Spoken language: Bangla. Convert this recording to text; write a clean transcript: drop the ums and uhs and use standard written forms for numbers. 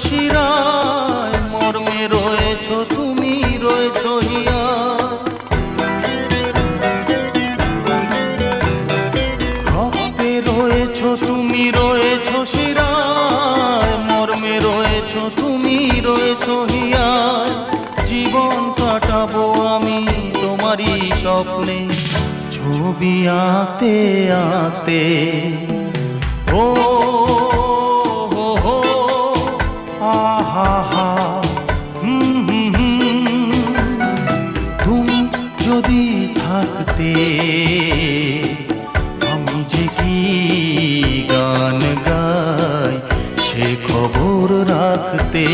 শিরায়, মর্মে রয়েছ তুমি, রয়েছ হিয়া। রক্তে রয়েছ তুমি, রয়েছ শিরায়, মর্মে রয়েছ তুমি, রয়েছ হিয়া। জীবন কাটাবো আমি তোমারই স্বপ্নে, ছবি আঁকতে আঁকতে। ও হো হো, আহা হা, তুমি যদি থাকতে আমি যে কি গান গাই সে খবর রাখতে।